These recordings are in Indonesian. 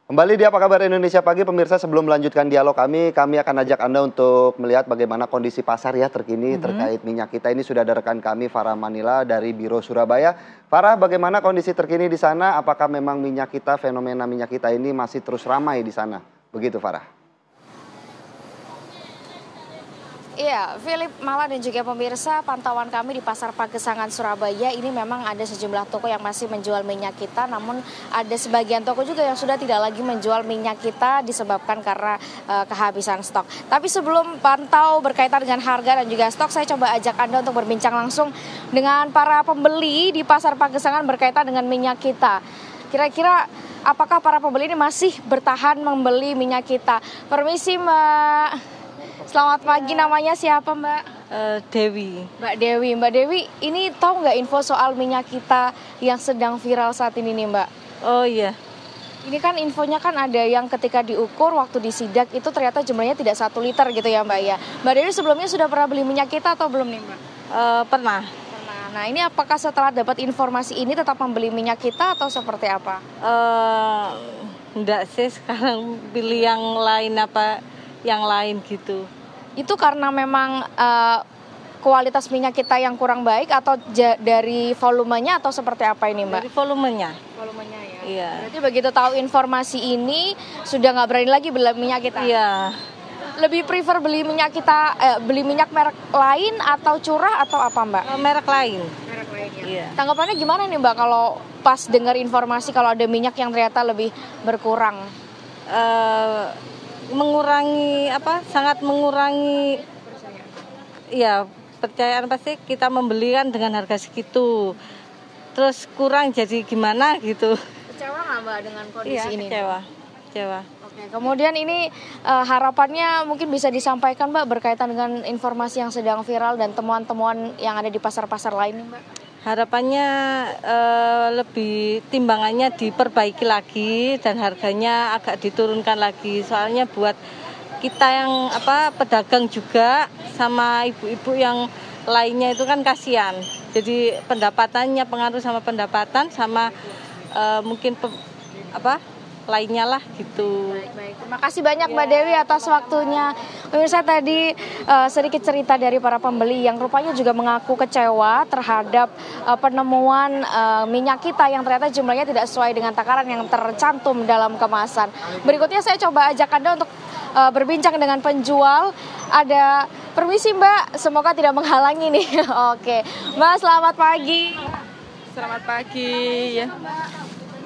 Kembali di Apa Kabar Indonesia Pagi, pemirsa. Sebelum melanjutkan dialog kami akan ajak Anda untuk melihat bagaimana kondisi pasar ya terkini terkait minyak kita. Ini sudah ada rekan kami Farah Manila dari Biro Surabaya. Farah, bagaimana kondisi terkini di sana? Apakah memang minyak kita, fenomena minyak kita ini masih terus ramai di sana? Begitu Farah. Iya, Philip, Mala dan juga pemirsa, pantauan kami di Pasar Pagesangan Surabaya ini memang ada sejumlah toko yang masih menjual minyak kita, namun ada sebagian toko juga yang sudah tidak lagi menjual minyak kita disebabkan karena kehabisan stok. Tapi sebelum pantau berkaitan dengan harga dan juga stok, saya coba ajak Anda untuk berbincang langsung dengan para pembeli di Pasar Pagesangan berkaitan dengan minyak kita. Kira-kira apakah para pembeli ini masih bertahan membeli minyak kita? Permisi Mbak. Selamat pagi, namanya siapa Mbak? Dewi. Mbak Dewi, ini tahu nggak info soal minyak kita yang sedang viral saat ini nih Mbak? Oh iya. Ini kan infonya kan ada yang ketika diukur waktu disidak itu ternyata jumlahnya tidak 1 liter gitu ya Mbak ya. Mbak Dewi sebelumnya sudah pernah beli minyak kita atau belum nih Mbak? Pernah. Nah ini apakah setelah dapat informasi ini tetap membeli minyak kita atau seperti apa? Enggak sih, sekarang pilih yang lain yang lain gitu. Itu karena memang kualitas minyak kita yang kurang baik atau dari volumenya atau seperti apa ini Mbak? Dari volumenya. Volumenya ya? Iya. Berarti begitu tahu informasi ini sudah nggak berani lagi beli minyak kita? Iya. Lebih prefer beli minyak kita, beli minyak merek lain atau curah atau apa Mbak? Merek lain. Merek lain ya? Iya. Tanggapannya gimana nih Mbak kalau pas dengar informasi kalau ada minyak yang ternyata lebih berkurang? Sangat mengurangi ya percayaan, pasti kita membeli kan dengan harga segitu terus kurang jadi gimana gitu. Kecewa nggak Mbak dengan kondisi ini? Kecewa. Oke, kemudian ini harapannya mungkin bisa disampaikan Mbak berkaitan dengan informasi yang sedang viral dan temuan-temuan yang ada di pasar-pasar lain nih Mbak. Harapannya lebih timbangannya diperbaiki lagi dan harganya agak diturunkan lagi. Soalnya buat kita yang pedagang juga sama ibu-ibu yang lainnya itu kan kasihan. Jadi pendapatannya pengaruh sama pendapatan sama mungkin lainnya lah gitu. Baik. Terima kasih banyak Mbak Dewi atas waktunya. Pemirsa, tadi sedikit cerita dari para pembeli yang rupanya juga mengaku kecewa terhadap penemuan minyak kita yang ternyata jumlahnya tidak sesuai dengan takaran yang tercantum dalam kemasan. Berikutnya saya coba ajak Anda untuk berbincang dengan penjual. Ada permisi Mbak, semoga tidak menghalangi nih. Oke, Mbak selamat pagi. Selamat pagi ya.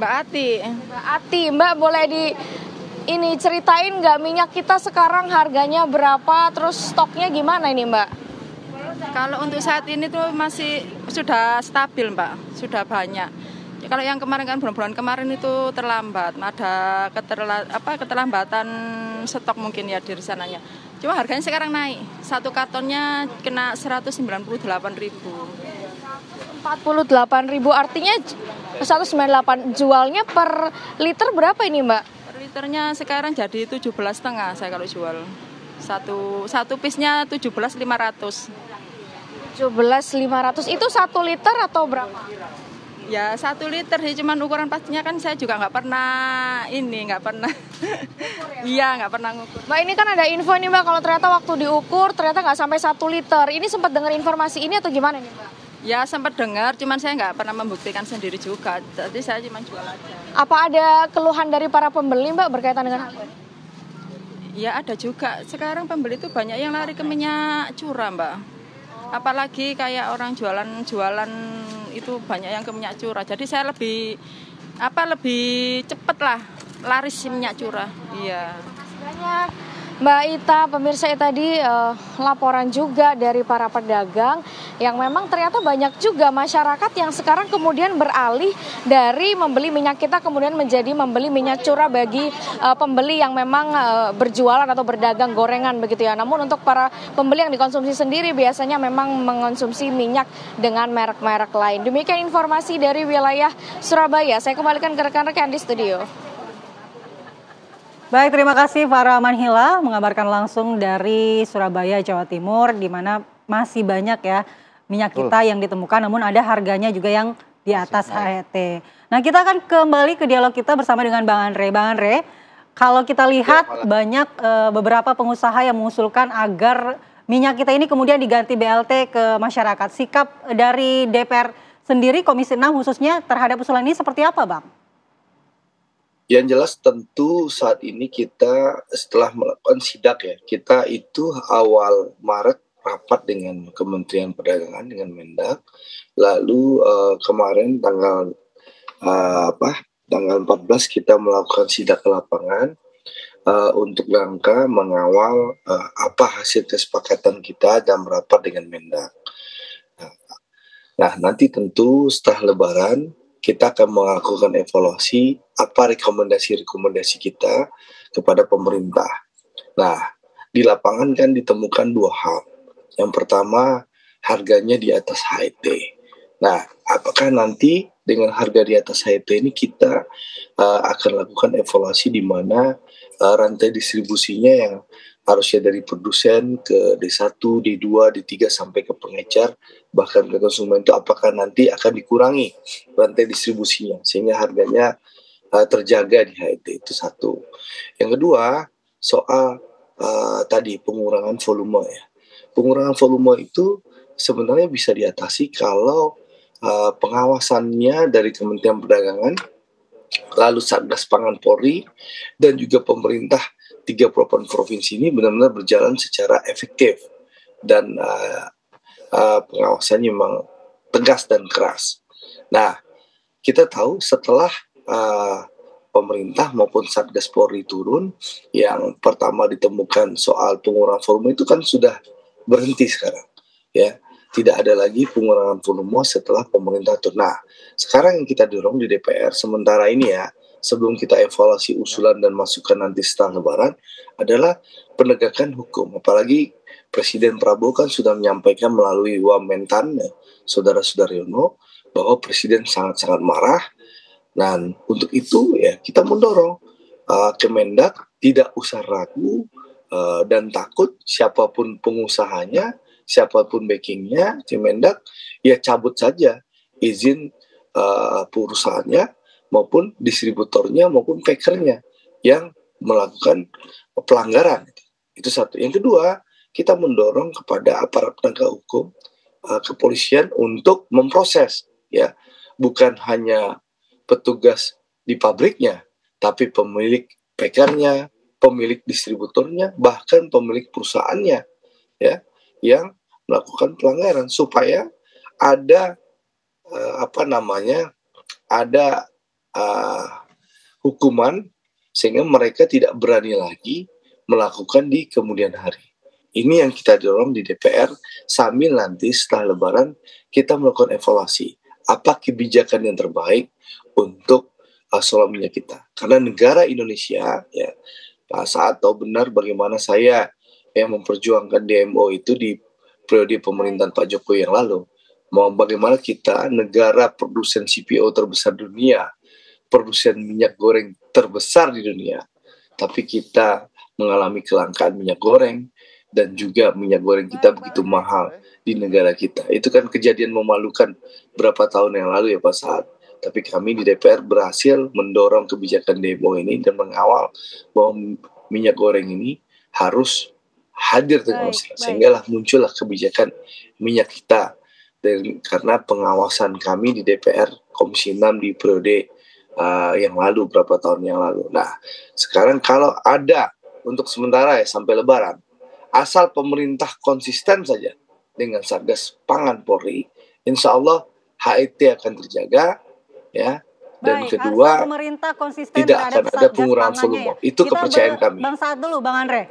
Mbak Ati, Mbak boleh ceritain nggak minyak kita sekarang harganya berapa, terus stoknya gimana ini Mbak? Kalau untuk saat ini tuh masih sudah stabil Mbak, sudah banyak. Ya, kalau yang kemarin kan bulan-bulan kemarin itu terlambat, ada keterlambatan stok mungkin ya di sananya. Cuma harganya sekarang naik, satu kartonnya kena 198.000. 48.000 artinya 198, jualnya per liter berapa ini Mbak? Per liternya sekarang jadi 17,5 saya kalau jual. Satu piece-nya 17.500. 17.500 itu 1 liter atau berapa? Ya 1 liter sih, cuman ukuran pastinya kan saya juga nggak pernah iya nggak pernah ngukur. Mbak ini kan ada info nih Mbak kalau ternyata waktu diukur ternyata nggak sampai 1 liter. Ini sempat dengar informasi ini atau gimana nih Mbak? Ya sempat dengar, cuman saya nggak pernah membuktikan sendiri juga. Jadi saya cuma jual aja. Apa ada keluhan dari para pembeli Mbak berkaitan dengan harga? Ya ada juga. Sekarang pembeli itu banyak yang lari ke minyak curah Mbak. Apalagi kayak orang jualan itu banyak yang ke minyak curah. Jadi saya lebih cepet lah laris minyak curah. Iya. Banyak Mbak Ita, pemirsa tadi laporan juga dari para pedagang yang memang ternyata banyak juga masyarakat yang sekarang kemudian beralih dari membeli minyak kita kemudian menjadi membeli minyak curah bagi pembeli yang memang berjualan atau berdagang gorengan begitu ya. Namun untuk para pembeli yang dikonsumsi sendiri biasanya memang mengonsumsi minyak dengan merek-merek lain. Demikian informasi dari wilayah Surabaya. Saya kembalikan ke rekan-rekan di studio. Baik, terima kasih Farah Manhila mengabarkan langsung dari Surabaya, Jawa Timur, di mana masih banyak ya minyak kita yang ditemukan, namun ada harganya juga yang di atas HET. Nah, kita akan kembali ke dialog kita bersama dengan Bang Andre. Bang Andre, kalau kita lihat banyak beberapa pengusaha yang mengusulkan agar minyak kita ini kemudian diganti BLT ke masyarakat. Sikap dari DPR sendiri, Komisi 6 khususnya terhadap usulan ini seperti apa, Bang? Yang jelas tentu saat ini kita setelah melakukan sidak ya, kita itu awal Maret rapat dengan Kementerian Perdagangan, dengan Mendak. Lalu kemarin tanggal 14 kita melakukan sidak ke lapangan untuk rangka mengawal apa hasil kesepakatan kita dan merapat dengan Mendak. Nah, nanti tentu setelah Lebaran kita akan melakukan evaluasi apa rekomendasi-rekomendasi kita kepada pemerintah. Nah, di lapangan kan ditemukan dua hal. Yang pertama, harganya di atas HET. Nah, apakah nanti dengan harga di atas HET ini kita akan lakukan evaluasi di mana rantai distribusinya yang harusnya dari produsen ke D1, D2, D3 sampai ke pengecar, bahkan ke konsumen itu apakah nanti akan dikurangi rantai distribusinya sehingga harganya terjaga di HET, itu satu. Yang kedua, soal tadi pengurangan volume ya. Pengurangan volume itu sebenarnya bisa diatasi kalau pengawasannya dari Kementerian Perdagangan, lalu Satgas Pangan Polri, dan juga pemerintah 38 provinsi ini benar-benar berjalan secara efektif dan pengawasannya memang tegas dan keras. Nah, kita tahu setelah pemerintah maupun Satgas Polri turun, yang pertama ditemukan soal pengurangan volume itu kan sudah berhenti sekarang, ya. Tidak ada lagi pengurangan volume setelah pemerintah turun. Nah, sekarang yang kita dorong di DPR sementara ini ya, sebelum kita evaluasi usulan dan masukan nanti setelah Lebaran, adalah penegakan hukum. Apalagi Presiden Prabowo kan sudah menyampaikan melalui Wamentan, Saudara Sudaryono, bahwa Presiden sangat-sangat marah. Dan untuk itu ya kita mendorong Kemendak tidak usah ragu dan takut, siapapun pengusahanya, siapapun backingnya, Kemendak ya cabut saja izin perusahaannya maupun distributornya maupun packernya yang melakukan pelanggaran. Itu satu. Yang kedua, kita mendorong kepada aparat penegak hukum, kepolisian untuk memproses, ya, bukan hanya petugas di pabriknya, tapi pemilik packernya, pemilik distributornya, bahkan pemilik perusahaannya, ya, yang melakukan pelanggaran supaya ada ada hukuman sehingga mereka tidak berani lagi melakukan di kemudian hari. Ini yang kita dorong di DPR sambil nanti setelah Lebaran kita melakukan evaluasi apa kebijakan yang terbaik untuk soal minyak kita. Karena negara Indonesia ya saat tahu benar bagaimana saya yang memperjuangkan DMO itu di periode pemerintahan Pak Jokowi yang lalu. Mau bagaimana kita negara produsen CPO terbesar dunia, produsen minyak goreng terbesar di dunia, tapi kita mengalami kelangkaan minyak goreng dan juga minyak goreng kita begitu mahal di negara kita. Itu kan kejadian memalukan berapa tahun yang lalu ya Pak Saad. Tapi kami di DPR berhasil mendorong kebijakan DMO ini dan mengawal bahwa minyak goreng ini harus hadir dengan masalah. Sehinggalah muncullah kebijakan minyak kita. Dan karena pengawasan kami di DPR Komisi 6 di periode yang lalu, berapa tahun yang lalu. Nah, sekarang kalau ada untuk sementara ya sampai Lebaran, asal pemerintah konsisten saja dengan Satgas Pangan Polri, insya Allah HET akan terjaga, ya. Dan kedua, pemerintah konsisten tidak akan ada pengurangan volume. Ya. Itu kepercayaan kami. Bang Saad dulu, Bang Andre.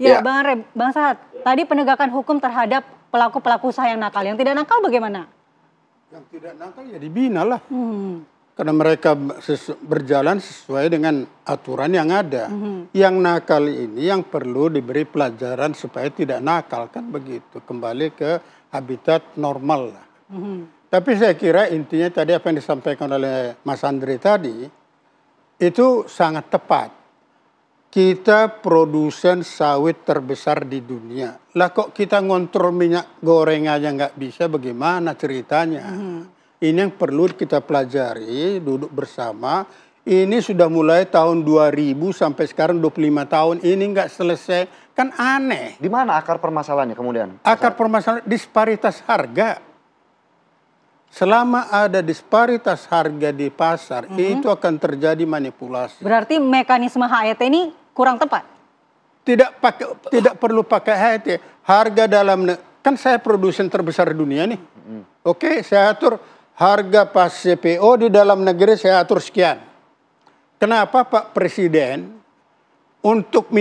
Ya, Bang Andre, Bang Saad, tadi penegakan hukum terhadap pelaku-pelaku usaha yang nakal. Yang tidak nakal bagaimana? Yang tidak nakal ya dibina lah. Karena mereka berjalan sesuai dengan aturan yang ada. Yang nakal ini yang perlu diberi pelajaran supaya tidak nakal, kan begitu. Kembali ke habitat normal lah. Tapi saya kira intinya tadi apa yang disampaikan oleh Mas Andre tadi, itu sangat tepat. Kita produsen sawit terbesar di dunia. Lah kok kita ngontrol minyak goreng aja nggak bisa, bagaimana ceritanya? Ini yang perlu kita pelajari, duduk bersama. Ini sudah mulai tahun 2000 sampai sekarang 25 tahun. Ini nggak selesai. Kan aneh. Di mana akar permasalahannya kemudian? Akar permasalahan disparitas harga. Selama ada disparitas harga di pasar, itu akan terjadi manipulasi. Berarti mekanisme HET ini kurang tepat? Tidak perlu pakai HET. Harga dalam, kan saya produsen terbesar di dunia nih. Oke, saya atur harga pas CPO di dalam negeri, saya atur sekian. Kenapa Pak Presiden untuk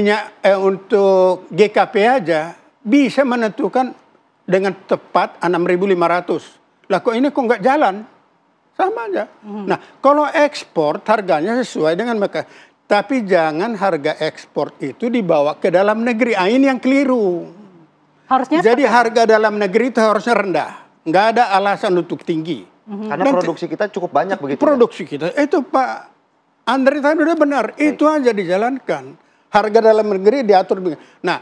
untuk GKP aja bisa menentukan dengan tepat 6.500. Lah kok ini kok nggak jalan? Sama aja. Nah, kalau ekspor harganya sesuai dengan mereka. Tapi jangan harga ekspor itu dibawa ke dalam negeri. Ini yang keliru. Harusnya jadi harga dalam negeri itu harusnya rendah. Nggak ada alasan untuk tinggi. Karena produksi kita cukup banyak begitu. Produksi kita itu Pak Andre tadi udah benar. Itu aja dijalankan. Harga dalam negeri diatur. Nah,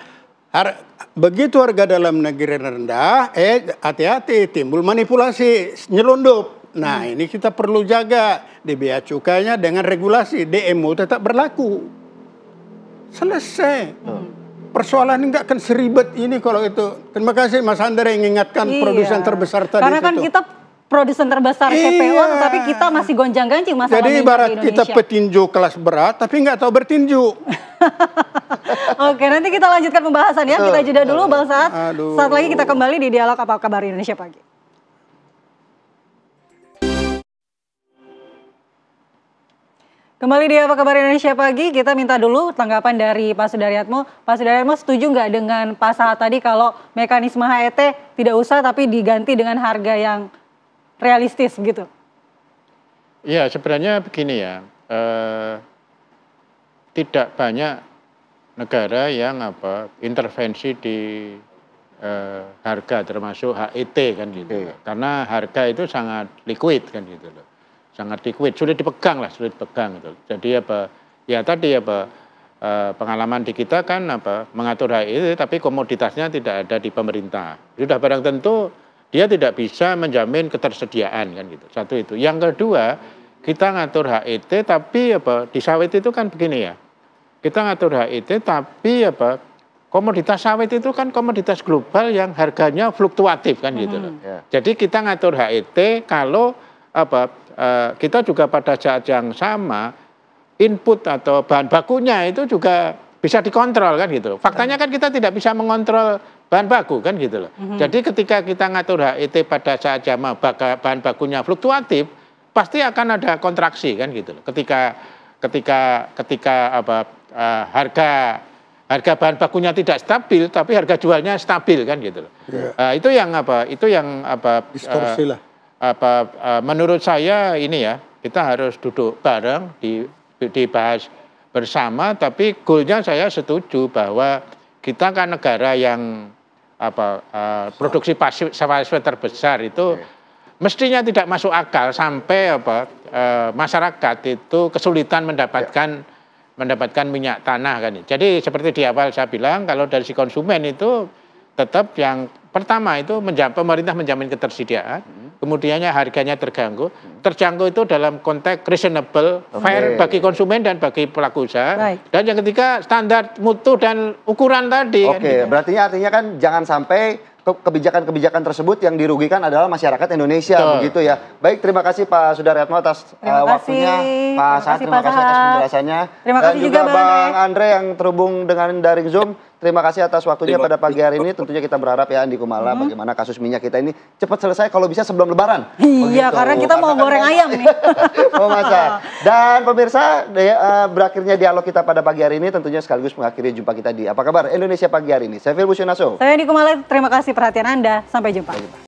begitu harga dalam negeri rendah, hati-hati timbul manipulasi, nyelundup. Nah, ini kita perlu jaga di bea cukainya dengan regulasi DMO tetap berlaku. Selesai. Persoalan ini nggak akan seribet ini kalau itu. Terima kasih Mas Andre yang ingatkan produsen terbesar tadi. Karena kan kita produsen terbesar CPO, tapi kita masih gonjang-ganjing masalah jadi minyak ibarat di Indonesia. kita petinju kelas berat, tapi nggak tahu bertinju. Oke, nanti kita lanjutkan pembahasan ya. Kita jeda dulu Bang Saad. Saat lagi kita kembali di Dialog Apa Kabar Indonesia Pagi. Kembali di Apa Kabar Indonesia Pagi, kita minta dulu tanggapan dari Pak Sudaryatmo. Pak Sudaryatmo setuju nggak dengan Pak Saad tadi kalau mekanisme HET tidak usah tapi diganti dengan harga yang realistis gitu? Ya sebenarnya begini ya, tidak banyak negara yang intervensi di harga termasuk HET kan gitu. Karena harga itu sangat liquid kan gitu loh. Sangat liquid, sulit dipegang gitu. Jadi pengalaman di kita kan mengatur HET tapi komoditasnya tidak ada di pemerintah. Sudah barang tentu dia tidak bisa menjamin ketersediaan kan gitu. Satu itu. Yang kedua, kita ngatur HET tapi di sawit itu kan begini ya. Kita ngatur HET tapi komoditas sawit itu kan komoditas global yang harganya fluktuatif kan gitu loh. Jadi kita ngatur HET kalau kita juga pada saat yang sama input atau bahan bakunya itu juga bisa dikontrol kan gitu. Faktanya kan kita tidak bisa mengontrol bahan baku kan gitu loh. Jadi ketika kita ngatur HET pada saat zaman bahan bakunya fluktuatif, pasti akan ada kontraksi kan gitu loh. Ketika harga bahan bakunya tidak stabil, tapi harga jualnya stabil kan gitu loh. Itu yang distorsi lah. Menurut saya ini ya, kita harus duduk bareng dibahas bersama, tapi goalnya saya setuju bahwa kita kan negara yang produksi sawit terbesar itu mestinya tidak masuk akal sampai masyarakat itu kesulitan mendapatkan minyak tanah kan. Jadi seperti di awal saya bilang, kalau dari si konsumen itu tetap yang pertama itu pemerintah menjamin ketersediaan, kemudiannya harganya terjangkau itu dalam konteks reasonable, fair bagi konsumen dan bagi pelaku usaha. Dan yang ketiga standar mutu dan ukuran tadi. Berarti artinya kan jangan sampai kebijakan-kebijakan tersebut yang dirugikan adalah masyarakat Indonesia, begitu ya. Baik, terima kasih Pak Sudaryatmo atas waktunya. Pak Saad, terima kasih atas penjelasannya. Terima kasih juga Bang Andre yang terhubung dengan daring Zoom. Terima kasih atas waktunya pada pagi hari ini. Tentunya kita berharap ya Andi Kumala bagaimana kasus minyak kita ini cepat selesai kalau bisa sebelum Lebaran. Iya, karena kita mau goreng ayam nih. Mau masak. Dan pemirsa, berakhirnya dialog kita pada pagi hari ini tentunya sekaligus mengakhiri jumpa kita di Apa Kabar Indonesia Pagi hari ini. Saya Firbusyunaso. Saya Andi Kumala, terima kasih perhatian Anda. Sampai jumpa.